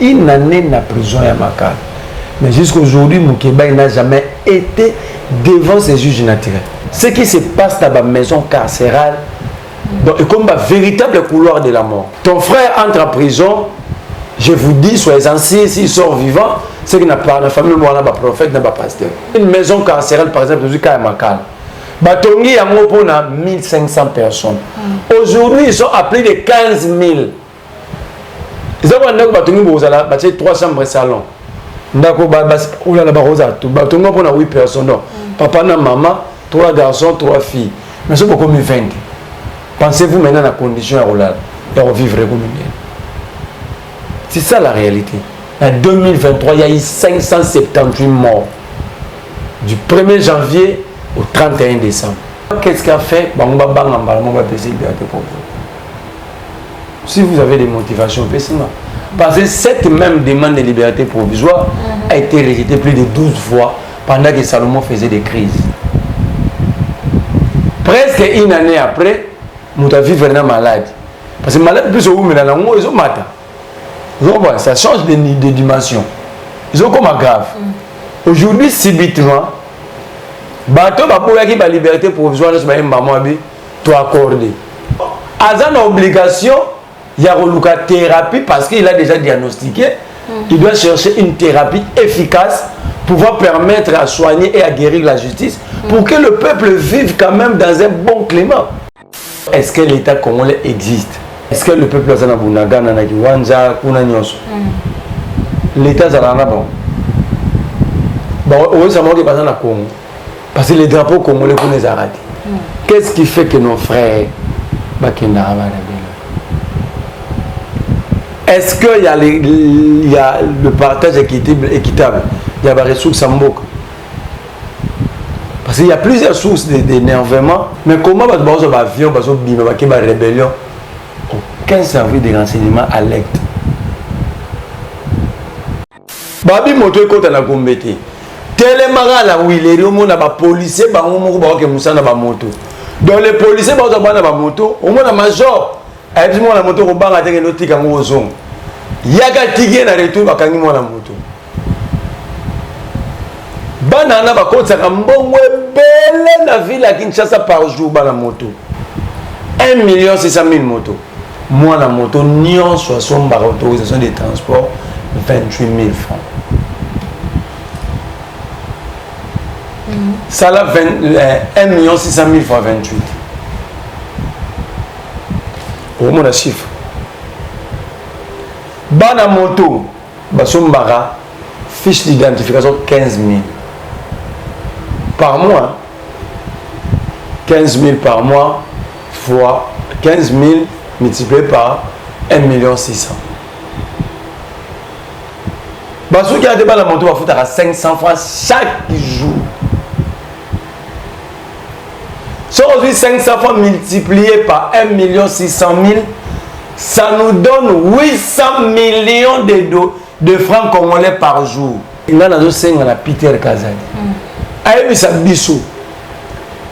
une année na prison à Makala. Mais jusqu'aujourd'hui, Moukeba n'a jamais été devant ses juges naturels. Ce qui se passe dans la maison carcérale, donc, est comme un véritable couloir de la mort. Ton frère entre en prison, je vous dis, soyez anciens, s'il sort vivant, c'est qu'il n'a pas de famille, il n'a pas de prophète, il n'a pas de pasteur. Une maison carcérale, par exemple, dans le Makala. Batongi a 1500 personnes. Aujourd'hui, ils sont appelés de 15 000. Ils ont 3 chambres salon. D'accord, on a 8 personnes. Papa, maman, 3 garçons, 3 filles. Mais c'est beaucoup mieux 20. Pensez-vous maintenant à la condition de revivre comme c'est ça la réalité. En 2023, il y a eu 578 morts. Du 1er janvier au 31 décembre. Qu'est-ce qu'a fait si vous avez des motivations, parce que cette même demande de liberté provisoire a été rejetée plus de 12 fois pendant que Salomon faisait des crises. Presque une année après, nous avons vécu vraiment malade. Parce que malade, plus au ils ont matin. Ça change de dimension. Ils ont comme grave. Aujourd'hui, subitement, bateau qui la liberté provisoire, tu accordé. Azan a obligation, il y a une thérapie parce qu'il a déjà diagnostiqué. Il doit chercher une thérapie efficace pour pouvoir permettre à soigner et à guérir la justice pour que le peuple vive quand même dans un bon climat. Est-ce que l'État congolais existe? Est-ce que le peuple a Bunaga, Nanakiwanja, Kunanyos? L'État a bon. Oui, ça m'a dit pas Congo. Parce que les drapeaux congolais pour les arrêter. Qu'est-ce qui fait que nos frères est-ce qu'il y a le partage équitable? Il y a des ressources en Mboka. Parce qu'il y a plusieurs sources d'énervement. Mais comment va se avion, une rébellion? Aucun service de renseignement alerte. Babi moto est na gombete. Tellement la Willery, on a des policiers, on a des moto. Donc les policiers, on a des moto, on a des major. Et puis on a des moto, on a des moto. Il y a des tigres na retour, on a des moto. Banana ba kota kambongo belle na ville à Kinshasa par jour bana moto 1 600 000 motos. Moi la moto nion soit son bar autorisation de transport 28 000 francs. Ça là 1 600 000 fois 28. Au moins la chiffre. Bana moto basombara fiche d'identification 15 000 par mois. 15 000 par mois fois 15 000 multiplié par 1 600 000. Parce qu'il y a des balles à moto à foutre à 500 francs chaque jour. Si aujourd'hui 500 francs multiplié par 1 600 000, ça nous donne 800 millions de francs congolais par jour. Il y a un Peter Kazadi. Il y a un bissou.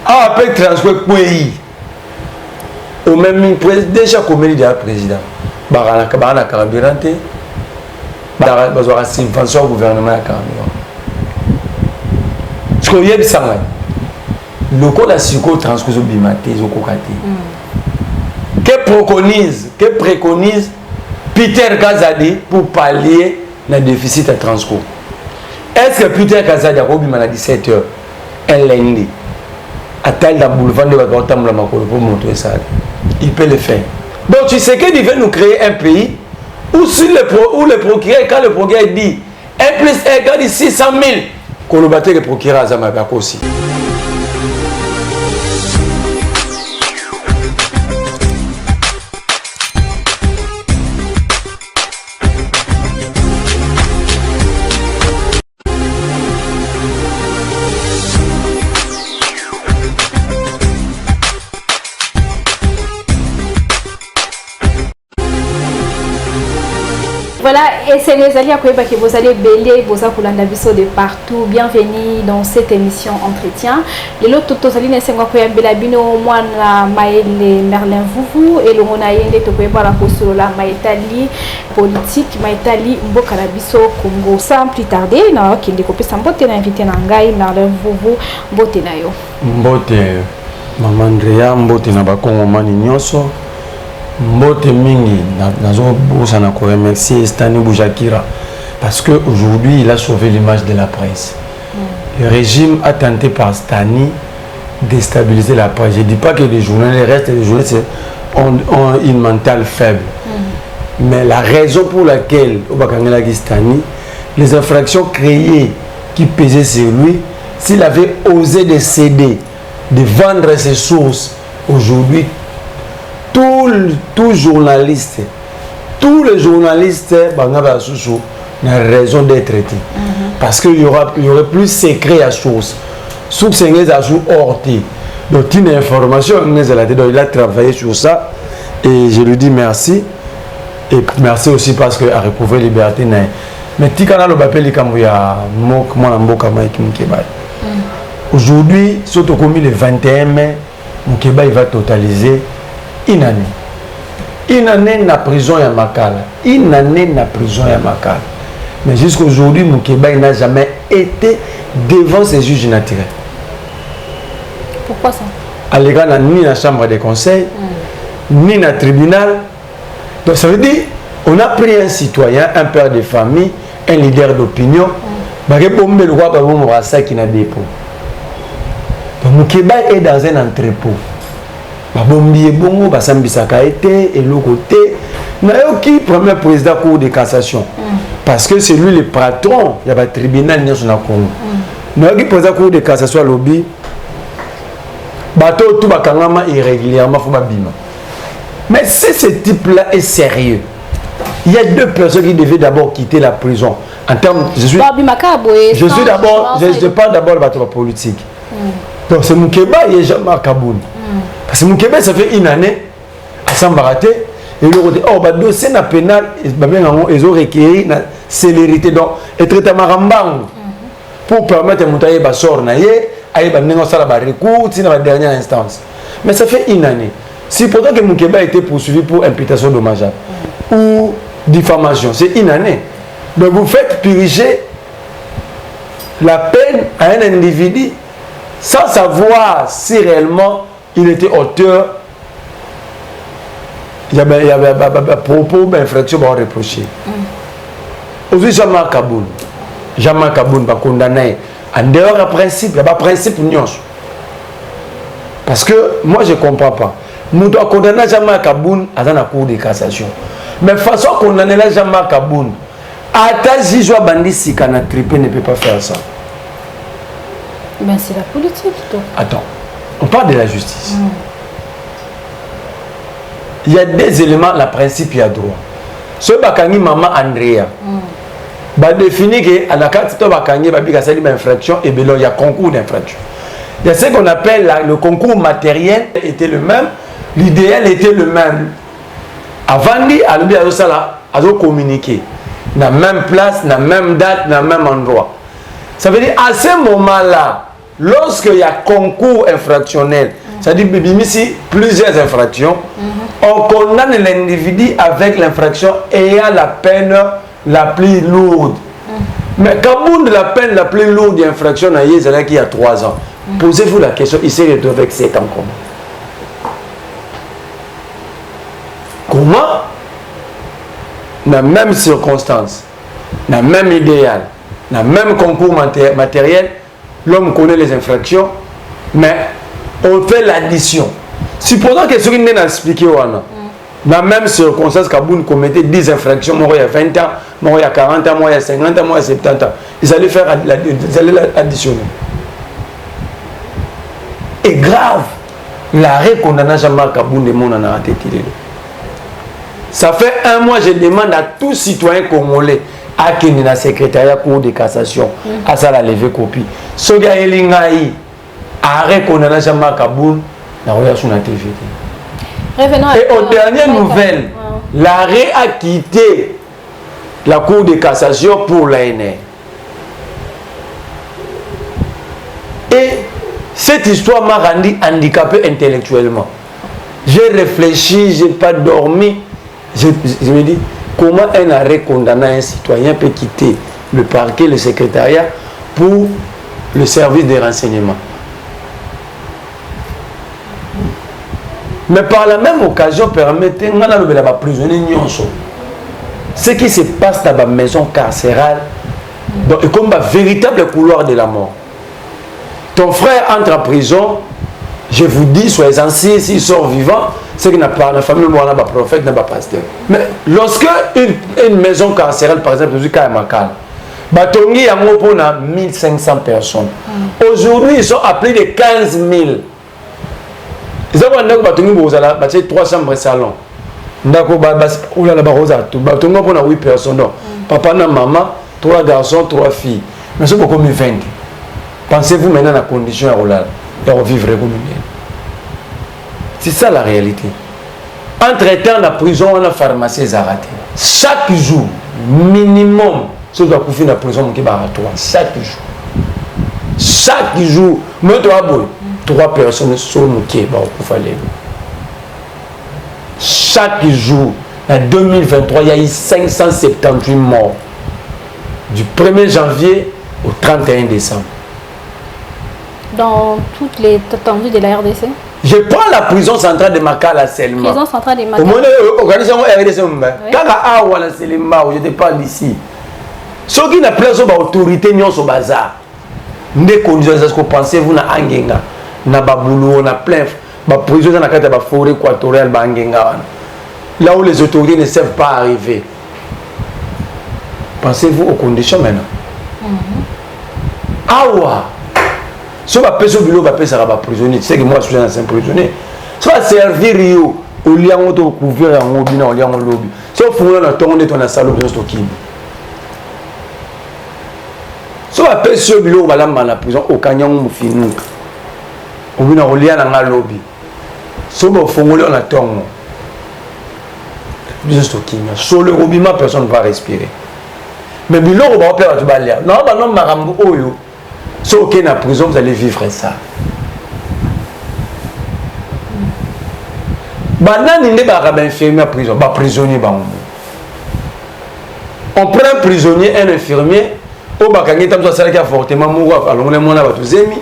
Ah, après transport pays. Au même déjà comme il y a président. Barana carburant. Barana subvention au gouvernement à carburant. Ce que y a ça. Le code a psycho transcouso bimaté, que préconise Peter Kazadi pour pallier le déficit à transco. Est-ce que Peter Kazadi a robimé à 17h un lundi à tel boulevard de la pour montrer ça? Il peut le faire. Donc tu sais qu'il veut nous créer un pays où, où le procureur, quand le procureur dit 1 plus 1 égale 600 000, qu'on le battait le procureur à Zamabako aussi. Voilà Voilà, et c'est les alliés à Koyeba qui vous allez belé, vous allez de partout. Bienvenue dans cette émission Entretien. Les lots totosali ne sengwa Koyeba Belabino, moi la Maëlle Merlin Vouvou, et le Monaïende Tokoyeba la Postolo la Maïtali politique, Maïtali Mboka la Biso Congo. Sans plus tarder, na qui découpe sans botte na invité Nangai Merlin Vouvou, botte na yo. Mbote Maman Andrea, mbote na bakongo mani nyonso. Mbote mingi, nazo na remercier Stani Boujakira parce que aujourd'hui il a sauvé l'image de la presse. Le régime a tenté par Stani déstabiliser la presse. Je ne dis pas que les journalistes, restent des journalistes ont une mentale faible. Mais la raison pour laquelle Obakangela Stani, les infractions créées qui pesaient sur lui, s'il avait osé de céder, de vendre ses sources, aujourd'hui, tout journaliste, tous les journalistes ont raison d'être traités. Parce qu'il y aurait plus secret à source. Source est à source horté. Donc, une information, il a travaillé sur ça. Et je lui dis merci. Et merci aussi parce qu'il a retrouvé liberté. Mais si on a aujourd'hui, surtout comme le 21 mai, Moukeba va totaliser une année. Une année na prison ya Makala. Une année na prison ya Makala. Mais jusqu'à aujourd'hui, Moukeba n'a jamais été devant ses juges naturels. Pourquoi ça? À l'égard ni la chambre des conseils, ni le tribunal. Donc ça veut dire on a pris un citoyen, un père de famille, un leader d'opinion, qui n'a dépôt. Donc Moukeba est dans un entrepôt. Babombi bongo basambisaka été et le côté nayoki premier président cour de cassation parce que c'est lui le patron il y a pas tribunal ni sur la Congo nayoki président cour de cassation lobby bateau tout bakangama irrégulièrement faut babima. Mais si ce type là est sérieux, il y a deux personnes qui devaient d'abord quitter la prison en termes je parle d'abord de la politique. Donc c'est Moukeba et Jean-Marc Kaboun. Parce que Moukeba, ça fait une année à s'embarrater. Et le côté, oh, bah, dossier na pénal, ils ont requis la célérité. Donc, et traité marambang pour permettre à Moutaye de sortir, aïe, bah, n'engo ça la recours, c'est la dernière instance. Mais ça fait une année. Si pourtant que Moukeba a été poursuivi pour imputation dommageable ou diffamation, c'est une année. Donc, vous faites purger la peine à un individu sans savoir si réellement il était auteur, il y avait propos d'infraction à reprocher. Aujourd'hui, Jean-Marc Kaboun va condamner en dehors du principe, il y a un principe nions. Parce que moi je ne comprends pas. Nous devons condamner Jean-Marc Kaboun à la cour de cassation. Mais de façon condamner Jean-Marc Kaboun, à ta zizwa bandit si kana trippé ne peut pas faire ça. Mais c'est la politique. Donc. Attends. On parle de la justice. Il y a des éléments, le principe, il y a droit. Ce Bakangi Maman Andrea, va définir que à la carte de Bakangi, il y a une infraction et il y a un concours d'infraction. Il y a ce qu'on appelle le concours matériel était le même, l'idéal était le même. Avant de communiquer, dans la même place, dans la même date, dans le même endroit. Ça veut dire à ce moment-là, lorsqu'il y a concours infractionnel, c'est-à-dire ici plusieurs infractions, on condamne l'individu avec l'infraction ayant la peine la plus lourde. Mais quand la peine la plus lourde d'infraction, c'est qu'il y a 3 ans. Posez-vous la question, il s'est retrouvé avec 7 ans comment dans la même circonstance, dans le même idéal, dans le même concours matériel, l'homme connaît les infractions, mais on fait l'addition. Supposons que ce qui n'est pas expliqué, dans la même circonstance, Kaboun commettait 10 infractions, moi il y a 20 ans, moi il y a 40 ans, moi il y a 50 ans, moi il y a 70 ans. Ils allaient faire l'additionner. Et grave, l'arrêt condamnant Jean-Marc Kaboun de mon en a été tiré. Ça fait 1 mois, je demande à tout citoyen congolais à qui est dans le secrétariat cour de cassation, à ça la lever copie. Ce gars est arrêt condamnant Jean-Marc Kaboun, la relation à TV. Et aux dernières nouvelles, l'arrêt a quitté la Cour de cassation pour l'ANR. Et cette histoire m'a rendu handicapé intellectuellement. J'ai réfléchi, je n'ai pas dormi. Je me dis, comment un arrêt condamnant un citoyen peut quitter le parquet, le secrétariat pour le service des renseignements. Mais par la même occasion, permettez-moi de la prisonnier. Ce qui se passe dans la maison carcérale, donc, comme un véritable couloir de la mort. Ton frère entre en prison, je vous dis, soyez ainsi, s'il sort vivant, c'est qu'il n'a pas de famille, il n'a pas de prophète, il n'a pas de pasteur. Mais lorsque une maison carcérale, par exemple, je à Makal, Batongi y a 1500 personnes. Aujourd'hui, ils sont à plus de 15 000. Ils ont 3 chambres salon. Batongi a 8 personnes. Papa et maman, 3 garçons, 3 filles. Mais c'est beaucoup mieux 20. Pensez-vous maintenant à la condition de revivre comme bien. C'est ça la réalité. Entre-temps, la prison, on a pharmacie arrêté. Chaque jour, minimum, ce doit couvrir la prison qui va chaque jour. Chaque jour, moi, 3 personnes sont qui va couvrir. Chaque jour, en 2023, il y a eu 578 morts. Du 1er janvier au 31 décembre. Dans toutes les tendues de la RDC? Je prends la prison centrale de Makala seulement. Prison centrale de Makala. Au moins, l'organisation RDC, quand je te parle d'ici. Ceux qui n'ont pas d'autorité, ils sont au bazar. Des conditions, est-ce que pensez-vous na Angenga, na Baboulou, na plein, la prison dans la forêt équatoriale, là où les autorités ne savent pas arriver. Pensez-vous aux conditions maintenant? Awa. Si on va payer ce bureau, on va payer ça prisonnier. Tu sais que moi, je suis un ancien prisonnier. Si on va servir au lien où on couvre en lobby, au lien au lobby. Si on fournit dans ton on a salle de stocking. Si on va payer ce bureau, on va aller dans la prison, au canyon ou finou. On va au lien dans le lobby. Si on va fournir dans ton de stocking. Sur le lobby, personne ne va respirer. Mais le bureau, on va faire tout balai. Non, non, marambo oyo. Si vous êtes en prison, vous allez vivre ça. Maintenant, il n'y a pas d'infirmier en prison, pas prisonnier. On prend un prisonnier, un infirmier, au Bakangé, comme ça, qui a fortement mouru, alors on est mon avis, tous amis.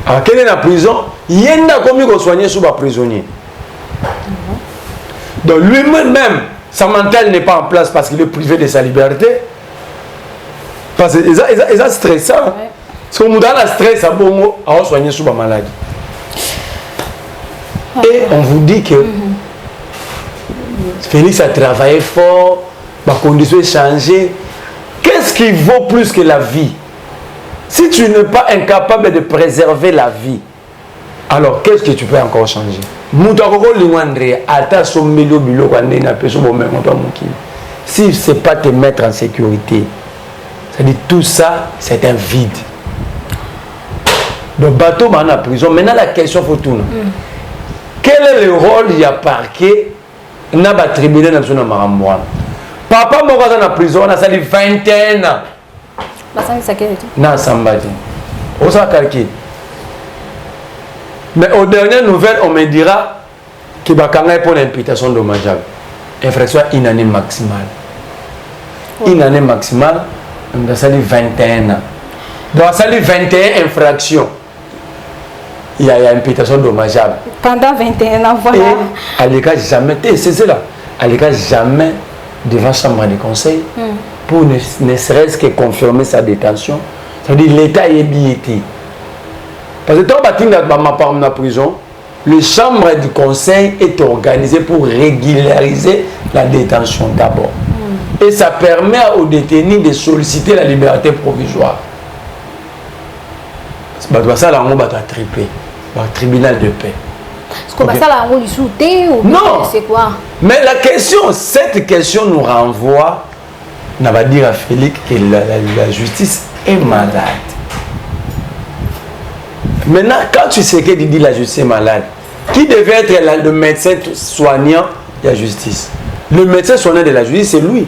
Alors, quel est la prison? Il y a combien de soignés sous le prisonnier. Donc, lui-même, sa mental n'est pas en place parce qu'il est privé de sa liberté. Parce qu'il est stressant. Si on a le stress, on va soigner sous la maladie. Et on vous dit que Félix a travaillé fort, ma condition est changée. Qu'est-ce qui vaut plus que la vie? Si tu n'es pas incapable de préserver la vie, alors qu'est-ce que tu peux encore changer? Si ce n'est pas te mettre en sécurité, c'est-à-dire tout ça, c'est un vide. Le bateau est en prison. Maintenant, la question faut tourner. Quel est le rôle du parquet dans le tribunal national Marambouane? Papa m'a en prison, on a sali 21 ans. Non, Sambadi. On s'est calqué. Mais aux dernières nouvelles, on me dira qu'il va y pour l'imputation dommageable. Infraction une année maximale. Une année maximale, on a sali 21 ans. Dans la salle 21 infractions, il y a imputation dommageable. Pendant 21 ans, voilà. Et à l'écart, jamais, c'est cela, à l'écart, jamais devant la chambre de conseil pour ne serait-ce que confirmer sa détention. C'est-à-dire l'État est billetté. Parce que quand on est dans la prison, la chambre du conseil est organisée pour régulariser la détention d'abord. Et ça permet aux détenus de solliciter la liberté provisoire. Ça, là, on va triper. Tribunal de paix. Est-ce que ça, là, on va sauter ou non. C'est quoi? Mais la question, cette question nous renvoie, on va dire à Félix que la justice est malade. Maintenant, quand tu sais que tu dis la justice est malade, qui devait être le médecin soignant de la justice? Le médecin soignant de la justice, c'est lui.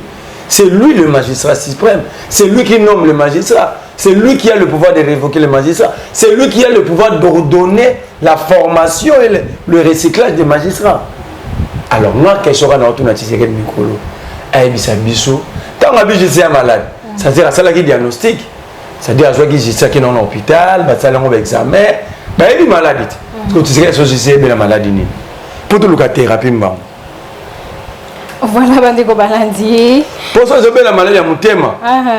C'est lui le magistrat suprême. C'est lui qui nomme le magistrat. C'est lui qui a le pouvoir de révoquer le magistrat. C'est lui qui a le pouvoir d'ordonner la formation et le recyclage des magistrats. Alors, moi, question à notre Tshisekedi Mikolo, quand on a vu que malade, c'est-à-dire à ça qui diagnostic, c'est-à-dire à ce qui est dans l'hôpital, à ça qui est examen, il est malade. Parce que tu sais que c'est la maladie. Pour tout le thérapie, voilà, Bandeko Balandi. Pour ça, c'est la maladie à mon thème.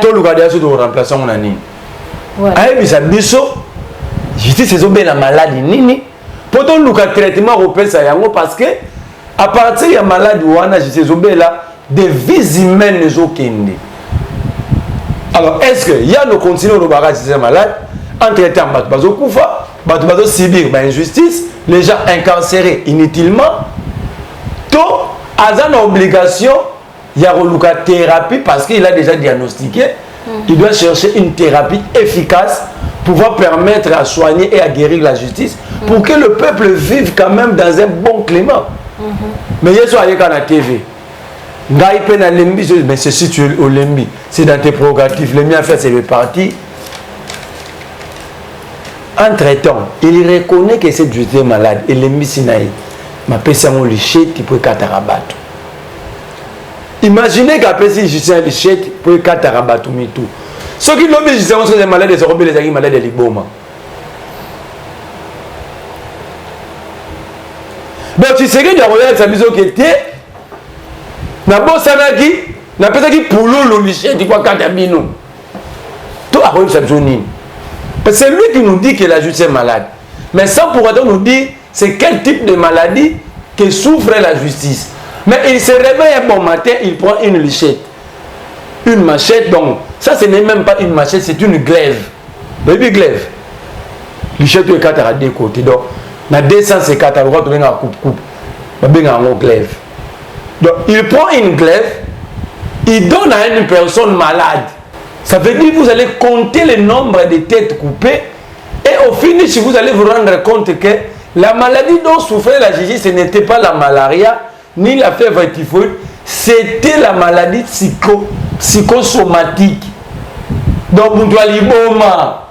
Tout le cas de remplaçant mon année. Aïe, ça biso. Justice, c'est la maladie. Nini. Pour tout le cas traitement européen, ça y a parce que à partir de la maladie, on a justice, des vies humaines ne sont qu'une. Alors, est-ce qu'il y a le continent de barrage de malade en traitant Batbazo Koufa, Batbazo Sibir, injustice, les gens incarcérés inutilement, tout a une obligation, il y a une thérapie parce qu'il a déjà diagnostiqué, il doit chercher une thérapie efficace pour pouvoir permettre à soigner et à guérir la justice pour que le peuple vive quand même dans un bon climat. Mais il y a sur la TV. Mais c'est si tu es au Lembi, c'est dans tes prérogatives. Le mien fait, c'est le parti. Entre-temps, il reconnaît que cette justice est malade. Et Lembi Sinaï, ma personne le chèque qui peut catarabato. Imaginez qu'après si justice est le chèque pour catarabato tout. Ceux qui l'ont mis justice sont malades, ils seront les malades de l'Iboma. Donc tu sais que tu as regardé sa maison qui était. Na bosanaki na pesa ki poulo liché tu quoi katabino tout a reçu cette zone parce que c'est lui qui nous dit que la justice est malade mais sans pour autant nous dire c'est quel type de maladie que souffre la justice mais il se réveille un bon matin il prend une lichette une machette donc ça ce n'est même pas une machette c'est une glaive baby glaive lichette est 4 à deux côtés donc na 250 à droite on a coupe baby a un glaive. Donc, il prend une glaive, il donne à une personne malade. Ça veut dire que vous allez compter le nombre de têtes coupées et au finish, vous allez vous rendre compte que la maladie dont souffrait la justice, ce n'était pas la malaria ni la fièvre typhoïde, c'était la maladie psychosomatique. Donc, vous doit liboma.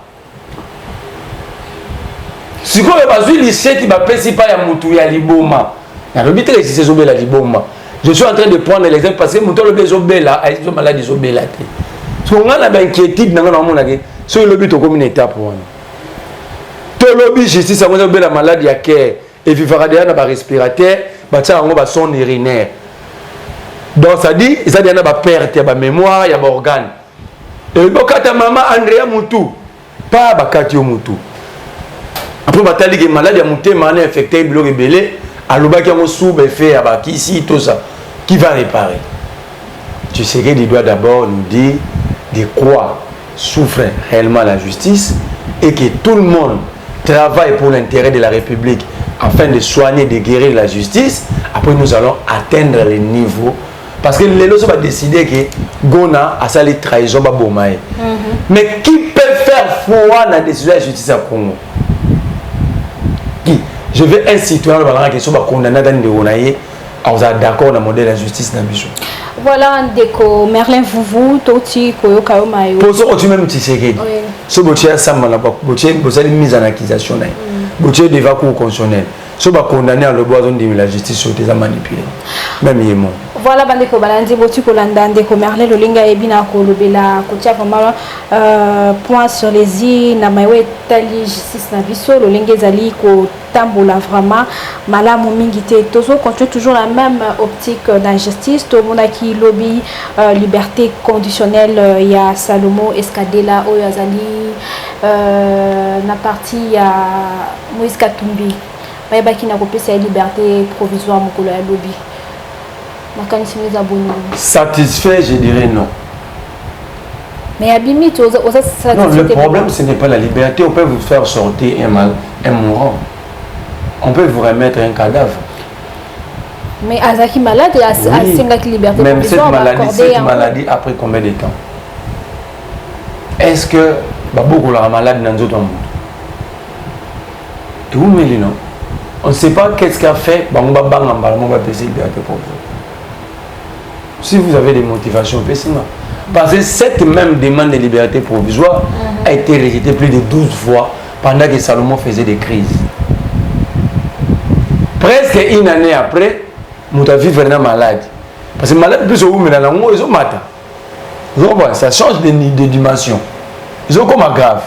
Si vous avez dit que vous avez pas ya mutu ya liboma. La robite que c'est la liboma. Je suis en train de prendre l'exemple parce que mon temps le bézobela, ils sont malades isobela. Si on a une inquiétude dans le monde, c'est le but au communauté pour nous. Tout le but justice, ça va la maladie à cœur et vivra derrière dans respirateur, ça va son urinaire. Donc ça dit, ça dit il y a perte, il y a mémoire, il y a organe. Et quand ta maman Andrea Moutou, pas Bakati Moutou. Après batali que malade ya muté mané infecté bilo rebellé, aloba qui a sous fait abaki ici tout ça. Qui va réparer? Tu sais qu'il doit d'abord nous dire de quoi souffre réellement la justice et que tout le monde travaille pour l'intérêt de la République afin de soigner, de guérir la justice. Après, nous allons atteindre les niveaux. Parce que les gens vont décider que Gona a sali trahison. Mais qui peut faire foi dans la décision de la justice à Congo? Qui? Je veux un citoyen qui soit condamné dans le Gonaïe. On est d'accord dans le modèle de la justice dans le bijou. Voilà, Ndeko Merlin Vuvu, Toti, Koyo Kayomayo. Pour ça, tu même Tshisekedi. Ce botier ensemble, botier, vous avez mise en accusation. Botier devant cour constitutionnel. Ce va condamner à le bois de la justice sur des manipulés. Même Yémon. Voilà, Bandeko Balandi, Boti Kolanda, Ndeko Merlin, le Linga Ebina Kolobela, Kotia vraiment point sur les îles, Namawe Tali, justice Naviso, le Linga Zali, Ko Tambola vraiment, Malamu Mingite, Tozo, continue toujours la même optique d'injustice, tout le monde qui lobby liberté conditionnelle, il y a Salomo Escadela, Oyazali, na partie, il y a Moïse Katumbi. Qui n'a pas sa liberté provisoire au lobby. Satisfait, je dirais non. Mais Abimi, non, le problème, ce n'est pas la liberté. On peut vous faire sortir un mourant. On peut vous remettre un cadavre. Mais Azaki malade, il y a une liberté même provisoire. Cette maladie, après combien de temps? Est-ce que beaucoup de malade dans d'autres mondes? Et vous, Mélino? On ne sait pas qu'est-ce qu'a fait Bangba Bangamba, on va baisser liberté provisoire. si vous avez des motivations, parce que cette même demande de liberté provisoire a été rejetée plus de 12 fois pendant que Salomon faisait des crises. Presque une année après, Moutavi venait malade. Parce que malade plus au ils ont matin. Ça change de dimension. Ils ont comme grave.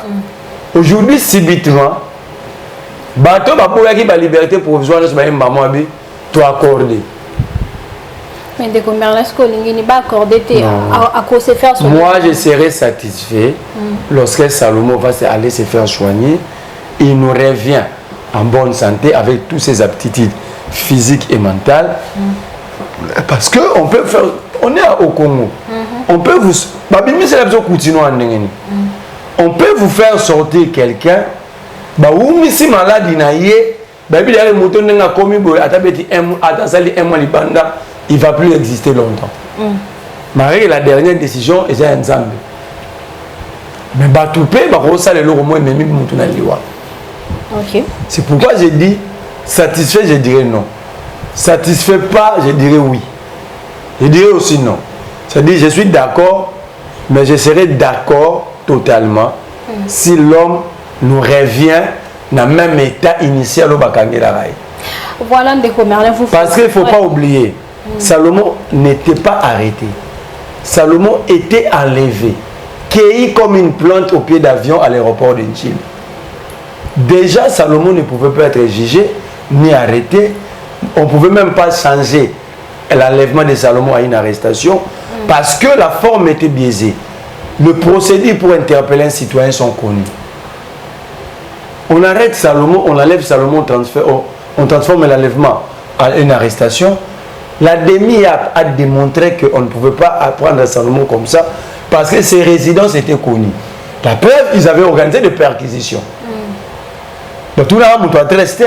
Aujourd'hui, subitement, bateau qui la liberté provisoire, tu accordé. Mais de combien est-ce qu'il n'est pas accordé à cause de faire son... Moi, je serais satisfait lorsque Salomon va aller se faire soigner. Il nous revient en bonne santé avec toutes ses aptitudes physiques et mentales. Parce qu'on peut faire... On est au Congo. On peut vous... On peut vous faire sortir quelqu'un. Si malade, il ne va plus exister longtemps. Marie, la dernière décision, c'est un Zambie. Mais c'est pourquoi j'ai dit satisfait, je dirais non. Satisfait pas, je dirais oui. Je dirais aussi non. C'est-à-dire, je suis d'accord, mais je serai d'accord totalement si l'homme nous revient dans le même état initial au Bakangelaï. Voilà, parce qu'il ne faut pas oublier, Salomon n'était pas arrêté. Salomon était enlevé, cueilli comme une plante au pied d'avion à l'aéroport de Nchim. Déjà, Salomon ne pouvait pas être jugé ni arrêté. On ne pouvait même pas changer l'enlèvement de Salomon à une arrestation parce que la forme était biaisée. Le procédé pour interpeller un citoyen sont connus. On arrête Salomon, on enlève Salomon, on transforme l'enlèvement en une arrestation. La DEMI a démontré qu'on ne pouvait pas apprendre Salomon comme ça parce que ses résidences étaient connues. La preuve, ils avaient organisé des perquisitions. Donc tout le monde a resté.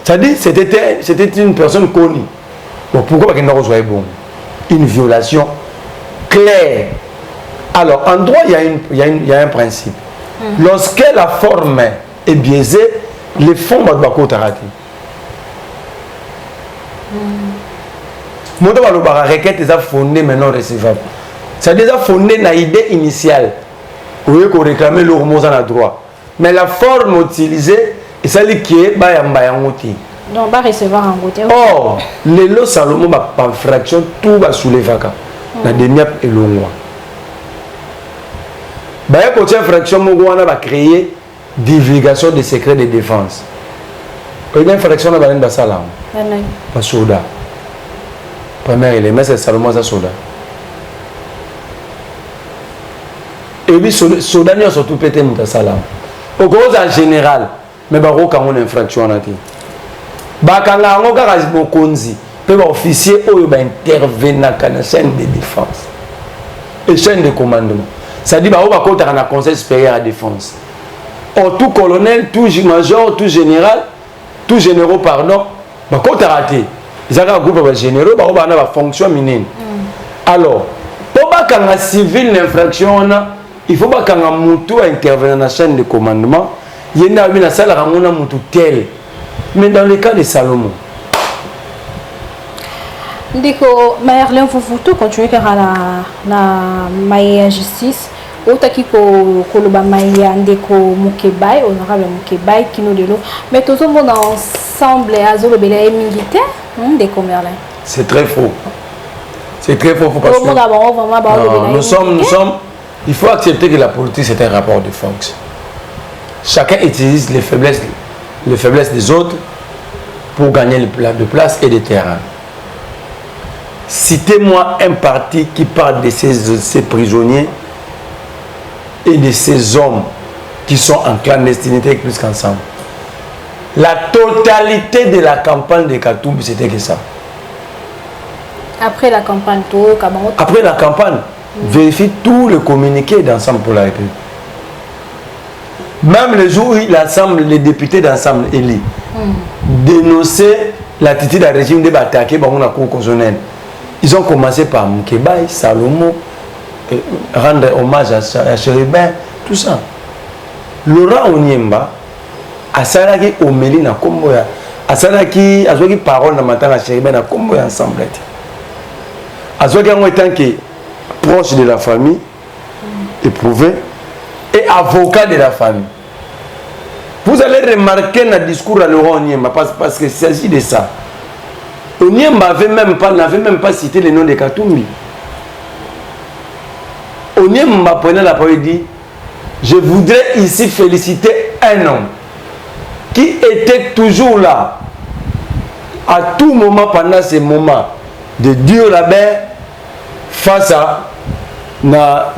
C'est-à-dire c'était une personne connue. Bon, pourquoi il soit bon? Une violation claire. Alors, en droit, il y a un principe. Lorsque la forme est biaisée, les fonds doivent être ratés. Mon requête est fondée mais non recevable. C'est déjà fondé dans l'idée initiale. Vous voyez qu'on réclamait l'hormone en droit. Mais la forme utilisée, c'est celle qui est donc, va recevoir en côté. Or, les lots Salomon, par fraction, tout va sous les vacances. La dernière est longue. Quand une fraction, on va créer divulgation des secrets de défense. Une infraction, on va aller dans ça là. Pas soda. Premier élément, c'est Salomon, ça soda. Et puis, soda, nous surtout pété dans ça là. Au gros, en général, mais quand on a une infraction, on a dit. Quand on a un officier qui intervient dans la chaîne de défense et chaîne de commandement. Ça dit qu'on va un conseil supérieur à la défense. Or, tout colonel, tout major, tout général, tout généraux, pardon, quand on a raté, ils ont un groupe de généraux, ils ont une fonction minière. Alors, pour qu'on ait civil l'infraction, il faut qu'on ait un moutou intervenir dans la chaîne de commandement. Il y a une salle à un moutou tel. Mais dans le cas de Salomon, Ndiko Merlin Vuvuto continue à la maille justice ou taki ko koloba maille ndeko Mukebai honorable Mukebai qui nous de l'eau mais tout le monde ensemble azolo bela militaire ndeko Merlin. C'est très faux. C'est très faux parce que nous sommes il faut accepter que la politique c'est un rapport de force. Chacun utilise les faiblesses des autres pour gagner de place et de terrain. Citez-moi un parti qui parle de ces prisonniers et de ces hommes qui sont en clandestinité plus qu'ensemble. La totalité de la campagne de Katoum, c'était que ça. Après la campagne, après la campagne, vérifie tous les communiqués d'ensemble pour la République. Même le jour où les députés d'ensemble élus dénonçaient l'attitude du régime de attaquer la Cour constitutionnelle. Ils ont commencé par Mukebai, Salomon, rendre hommage à Chérubin, tout ça. Laurent Onyemba a salarié au Mélina comme asalaki azwaki parole na matanga Chéribin na kombo ensemble azwaki en tant que proche de la famille éprouvé et avocat de la famille. Vous allez remarquer dans le discours à Laurent Onyemba parce qu'il s'agit de ça. Onyemba n'avait même pas cité le nom de Katumbi. Onyemba prenait la parole et dit: je voudrais ici féliciter un homme qui était toujours là à tout moment pendant ces moments de dur labeur face à na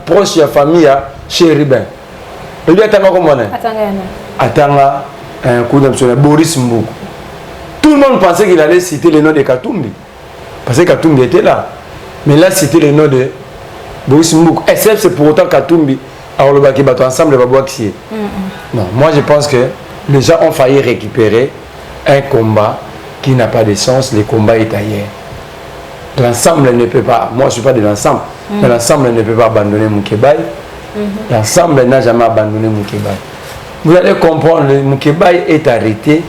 proche de la famille Chéribin. Il a attends comment attends un coup de Boris Mboukou. Tout le monde pensait qu'il allait citer le nom de Katumbi parce que Katumbi était là, mais là c'était le nom de Boris Mboukou. Et c'est pour autant Katumbi alors le baki bateau ensemble va boire qui. Non, moi je pense que les gens ont failli récupérer un combat qui n'a pas de sens. Le combat est ailleurs. L'ensemble ne peut pas, moi je ne suis pas de l'ensemble, mais l'ensemble ne peut pas abandonner Moukébaï. L'ensemble n'a jamais abandonné Moukébaï. Vous allez comprendre, Moukébaï est arrêté.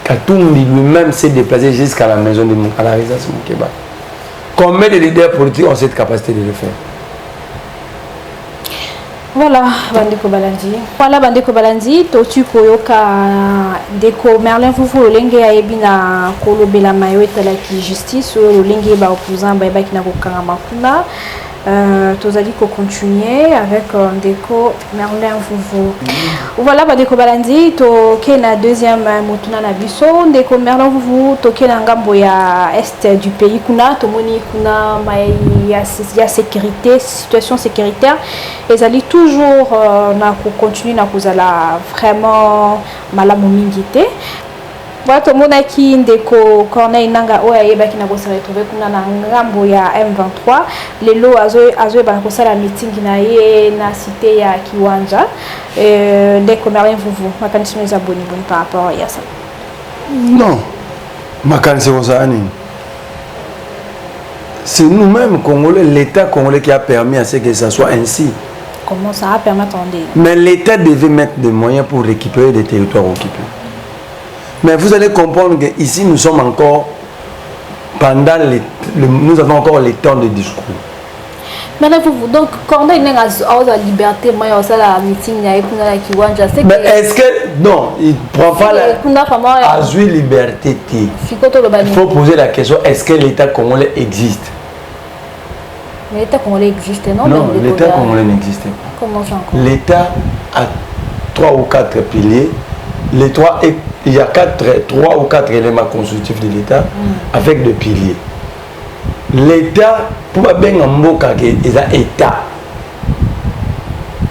Katumbi lui-même s'est déplacé jusqu'à la maison de Moukébaï, à la résidence de Moukébaï. Combien de leaders politiques ont cette capacité de le faire? Voilà, Bandeko Balandi. Voilà, Bandeko Balandi. Totu Koyoka, Deko Merlin Fufu, Lenge Aebina, Kolo Bela Mayo, Talaki Justice, ou Lenge Ba opposant, Baibaki Nakokanga Makuna. Tozali ko continuer avec Deko Merlin Fufu. Voilà, Bandeko Balandi. Toke na deuxième motuna na biso. Deko Merlin Fufu, toke na ngambo ya est du pays. Kuna, Tomoni Kuna, ya sécurité, situation sécuritaire. Et ça toujours na continuer na kozala vraiment malamu mingi te. Voilà tout le monde qui ndeko Corneille Nanga oya yeba ki na ko se retrouver kuna na ngambo ya M23 lelo azo ba ko sala meeting na ye na cité ya Kiwanja ndeko Merlin Fufu makanisi mes abonnés par rapport à ça. Non. Makanisi ozani. C'est nous-mêmes Congolais, l'État congolais qui a permis à ce que ça soit ainsi. Comment ça a permis d'entendre? Mais l'État devait mettre des moyens pour récupérer des territoires occupés. Mais vous allez comprendre qu'ici, nous sommes encore pendant nous avons encore les temps de discours. Maintenant, donc, quand on a la liberté, moi, on a la meeting, mais est-ce que, non, il ne prend pas la azui liberté. Il faut poser la question, est-ce que l'État congolais existe? L'État congolais existe, non? Non, l'État congolais n'existe pas. Comment ça encore? L'État a 3 ou 4 piliers. Il y a 3 ou 4 éléments constitutifs de l'État avec des piliers. L'État, pour bien en mboka, il y a l'État.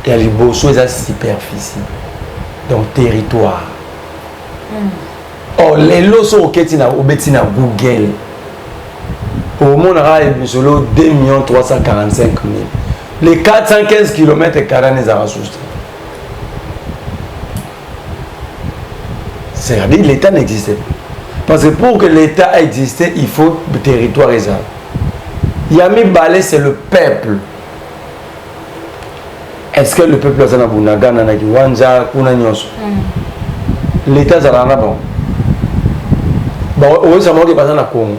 Il y a les bossos, il y a la superficie. Donc, territoire. Or, les lots au Ketina, au Betina, Google. Au monde, il y a 2 345 000. Les 415 km et 40 000 ressources. C'est-à-dire que l'État n'existait pas. Parce que pour que l'État existe, il faut le territoire exact. Yami Balé, c'est le peuple. Est-ce que le peuple est en Bunaga, Nanakiwanja, Kunanyos? L'État est en bon. Bon, oui, c'est moi qui passe en Congo.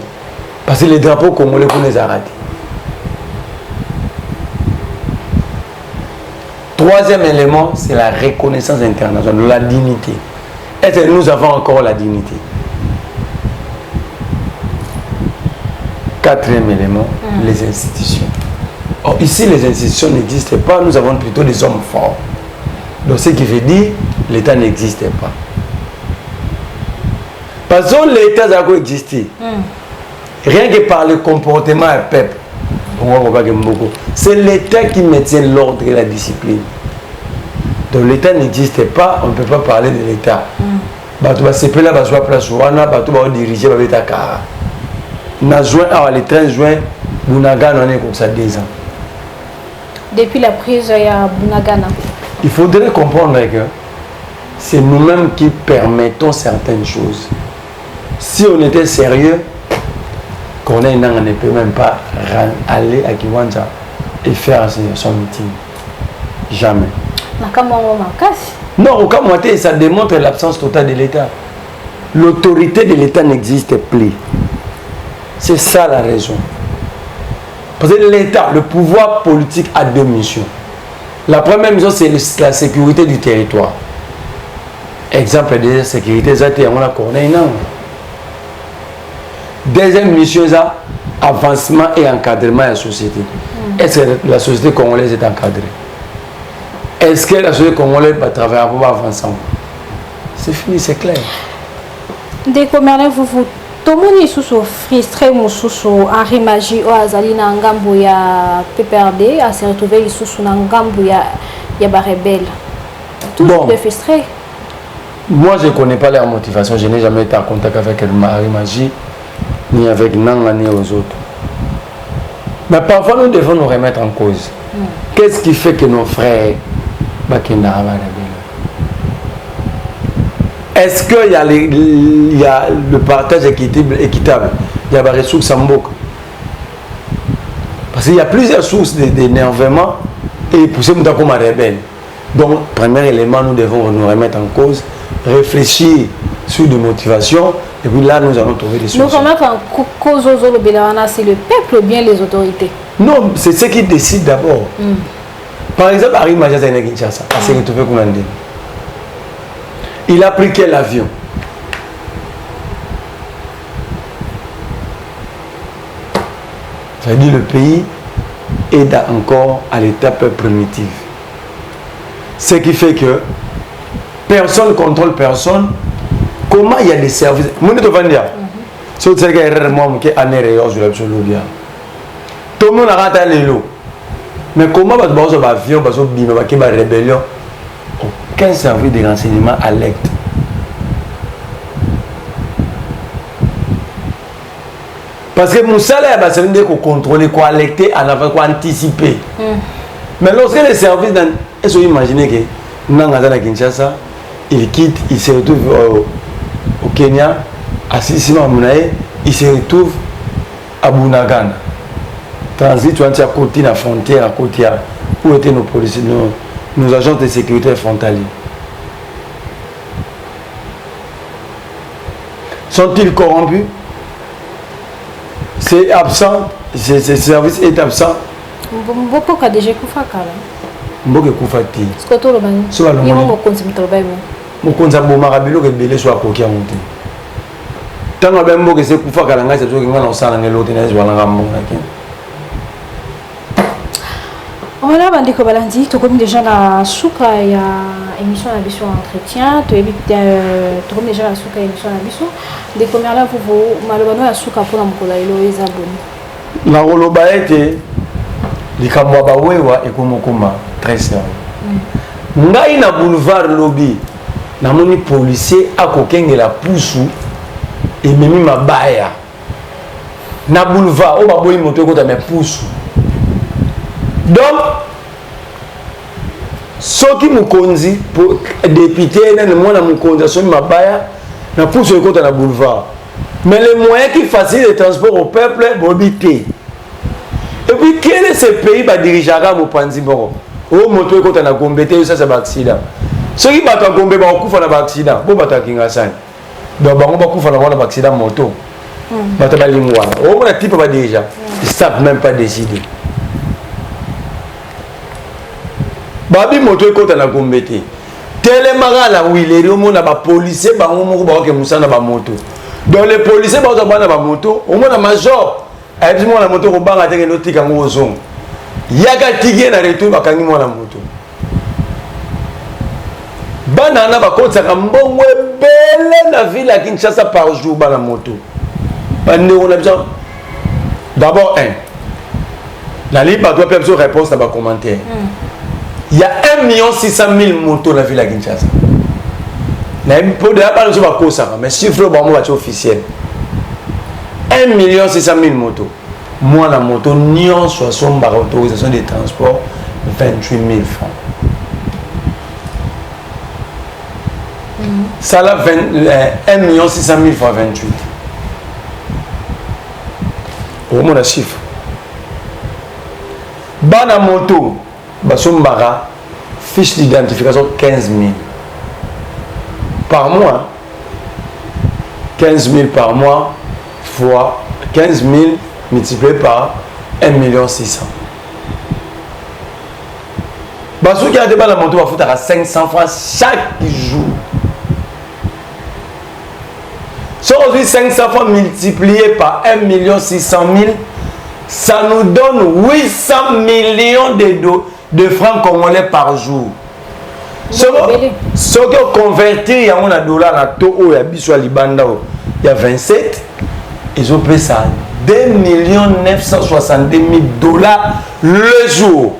Parce que les drapeaux congolais pour les arrêter. Troisième élément, c'est la reconnaissance internationale, la dignité. Est-ce que nous avons encore la dignité? Quatrième élément, les institutions. Or, ici, les institutions n'existent pas, nous avons plutôt des hommes forts. Donc, ce qui veut dire, l'État n'existe pas. Parce que l'État a existé. Rien que par le comportement du peuple, c'est l'État qui maintient l'ordre et la discipline. Donc l'État n'existe pas, on ne peut pas parler de l'État. C'est là que place va diriger l'État. Le 13 juin, Bunaga on est comme ça 2 ans. Depuis la prise à Bunagana. Il faudrait comprendre que c'est nous-mêmes qui permettons certaines choses. Si on était sérieux, qu'on ne peut même pas aller à Kiwanja et faire son meeting. Jamais. Non, au cas où ça démontre l'absence totale de l'État. L'autorité de l'État n'existe plus. C'est ça la raison. Parce que l'État, le pouvoir politique a deux missions. La première mission, c'est la sécurité du territoire. Exemple de la sécurité, on la connaît. Deuxième mission, c'est avancement et encadrement de la société. Est-ce que la société congolaise est encadrée? Est-ce que la société congolaise va travailler pour avancer? C'est fini, c'est clair. Dès que vous tout le monde est frustré, Henri Magie ou Azali na ngambo ya PPRD à se retrouver sous na ngambo ya rebelle. Tout est frustré. Moi je ne connais pas leur motivation, je n'ai jamais été en contact avec Henri Magie ni avec Nanga ni aux autres. Mais parfois nous devons nous remettre en cause. Qu'est-ce qui fait que nos frères bakenda rebelle? Est-ce qu'il y a le partage équitable? Il y a des ressources en boucle. Parce qu'il y a plusieurs sources d'énervement et pousser nous comme rebelle. Donc, premier élément, nous devons nous remettre en cause, réfléchir sur des motivations et puis là, nous allons trouver des solutions. Donc, c'est le peuple ou bien les autorités? Non, c'est ceux qui décident d'abord. Par exemple, Henri Magie Kinshasa, à se retrouver comme un. Il a pris quel avion? Ça veut dire le pays est encore à l'étape primitive. Ce qui fait que personne ne contrôle personne. Comment il y a des services? Tout le monde a raté les lots. Mais comment va se avion, va se rébellion? Aucun service de renseignement alerte. Parce que Moussala va se contrôler, quoi alerter, en avant, quoi anticiper. Mais lorsque les services, est-ce que vous imaginez que Nangazana Kinshasa, il quitte, il se retrouve au Kenya, à Sissima Mounae, il se retrouve à Bunagana. Transit, tu as à côté de la frontière, à côté où étaient nos policiers, nos agents de sécurité frontaliers. Sont-ils corrompus? C'est absent, ce service est absent. Beaucoup de déjà Koufaka. Beaucoup de Koufati. Ce que tu as dit, il y a beaucoup de travail. Je suis un peu de belé sur la coquille à monter. Tant que je suis Koufaka, je suis un peu de voilà, bandeko balandi, tu connais déjà la souka et émission à Bissou entretien, tu connais déjà la souka et émission à Bissou. Des premières là, vous malheureusement la souka pour l'amkola ilo les abonnés. La roloba était les kamwaba wewa et komokoma très sérieux. Ngai na boulevard lobby, na moni policier a kokenge la poussou et memi mabaya. Na boulevard, o baboyi moto ko ta me poussou. Donc, ce qui me conduit pour député, le monde me conduit sur ma baille, na pousse le côté na boulevard. Mais les moyens qui facilitent le transport au peuple, bobité. Et puis, quel est ce pays qui dirige à mon panzi bon? Oh, mon tour côté na gombete, ça c'est un accident. Ceux qui battent en gombe, bah, on un accident. Bon, bah, kingasan. Donc, bah, on va couper un accident moto. Bah, t'as pas les mois. Oh, mon type va déjà. Ils savent même pas décider. Babi moto ekota na gombete tellement la willerie au monde na ba policier ba ngomo ba ke musana ba moto donc les policiers ba na ba moto au monde na major a dit moi na moto ko banga teke no tika ngo zong yaka tigé na retour ba kangi moi na moto bana na ba kotsa ka mbongo belle na ville à Kinshasa par jour ba na moto bande on a besoin d'abord la libre doit faire réponse à ba commentaire. Il y a 1 600 000 motos dans la ville de Kinshasa. Pour ne pas nous avoir ça, mais chiffre officiel. 1 600 000 motos. Moi, la moto, nous sommes par autorisation de transport 28 000 francs. Ça là, 1 600 000 fois 28. Au moins, le chiffre. Bana moto. Basombara, fiche d'identification 15 000. par mois. 15 000 par mois fois 15 000 multiplié par 1 600 000. Parce qu'il y a des balles à monter, on va foutre à 500 francs chaque jour. Si aujourd'hui 500 francs multiplié par 1 600 000, ça nous donne 800 millions de francs congolais par jour. Ce que convertir en dollar à taux, il y a 27, ils ont payé ça 2 970 000 dollars le jour.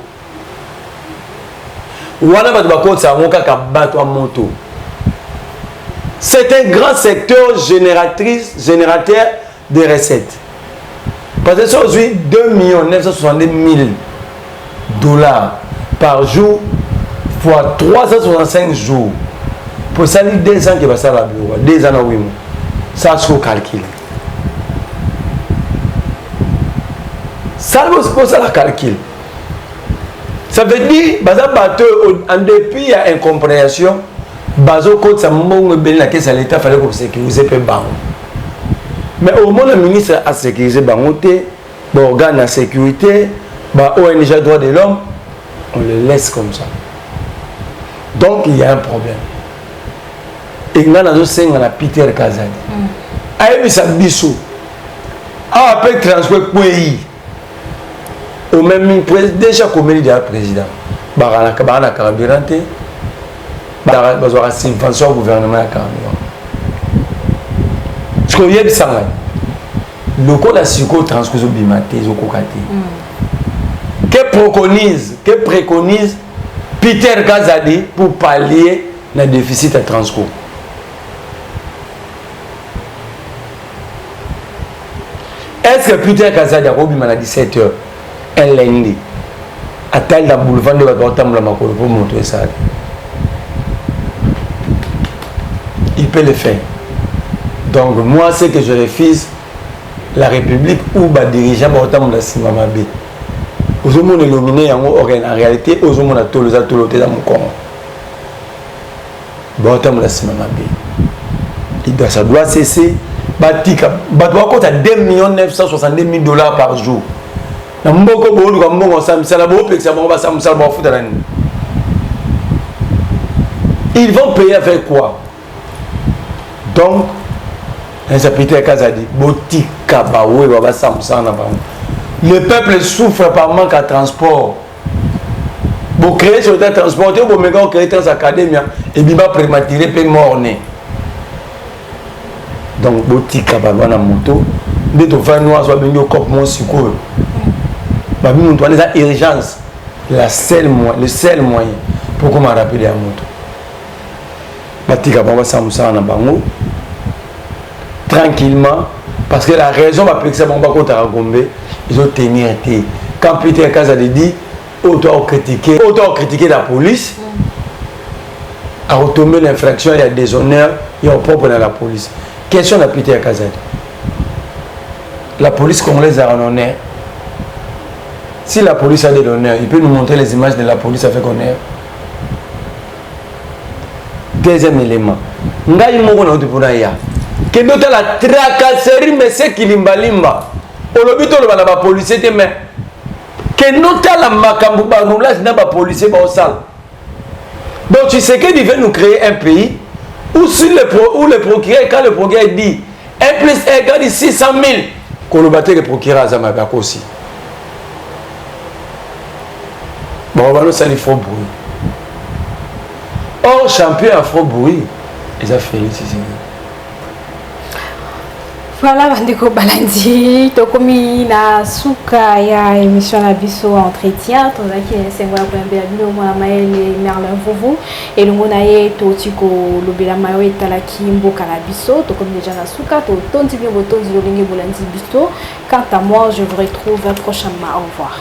C'est un grand secteur générateur de recettes. Parce que c'est aujourd'hui 2 970 000 dollars par jour fois 365 jours. Pour ça, il y a 2 ans qui va ça la bureau. 2 ans, oui. Ça, c'est au calcul. Ça, c'est pour ça le calcul. Ça veut dire, en dépit il y a incompréhension, bazo côté ça m'a bien la caisse à l'État fallait qu'on sécurise peu banc. Mais au moins le ministre a sécurisé bangoté, organe de sécurité, ONG droits de l'homme, on le laisse comme ça. Donc il y a un problème. Et là dans on a Peter Kazadi. Aïe ça biso. Ah après transport pays. Au même déjà comme il y a président. Barana carburant. Bazora subvention au gouvernement à carburant. Ce qu'on y a ça. Le code a psycho transcouso bimaté zokokati. Que préconise Peter Kazadi pour pallier le déficit à transco. Est-ce que Peter Kazadi a robi à 17h un lundi à tel la boulevard de la Makolo pour montrer ça? Il peut le faire. Donc moi c'est que je refuse la République ou les dirigeants de la Simamabe. Aux hommes nominé en réalité, aux hommes tout le dans mon corps. Ça doit cesser. Batika, à 2 970 000 dollars par jour. Ils vont payer avec quoi? Donc, le peuple souffre par manque de transport. Pour créer sur le transport, pour créer dans l'académie, et bien prématuré, puis mort. Donc, botika balwana moto, dès que tu fais noir, soit bien cop mon sucre. Bah, nous avons des urgences, le seul moyen pour qu'on me rappelle à moto. Botika balwana samoussa na bango, tranquillement, parce que la raison va que ça va pas contre Gombe, ils ont tenu un thé. Quand Peter Kazadi dit, autant critiquer la police, à retomber l'infraction, il y a des honneurs, il y a un propre dans la police. Question de Peter Kazadi. La police congolaise a un honneur. Si la police a de l'honneur, il peut nous montrer les images de la police avec honneur. Deuxième élément. Ngai moko na otipuna ya. Que d'autres la tracasserie mais c'est kilimbalimba. Olobito le bana ba policier te mais que nota la makambu ba roulage na ba policier ba osal. Donc tu sais qu'il veut nous créer un pays où le procureur, quand le procureur dit 1 plus 1 égale 600 000, qu'on le batte le procureur à Zamabako aussi. Bon, on va nous saluer Faux Bruit. Or, champion à Faux Bruit, ils ont fait ici. Voilà, bandeko balandi tokomi na suka ya émission na biso entretien tozaki sengola koyambela bino mwana Maëlle Merlin Vuvu elongo na ye totiko lobela mayo etalaki mboka na biso tokomi déjà na suka totondi bien botondi lolenge bolandi biso. Quant à moi, je vous retrouve prochainement. Au revoir.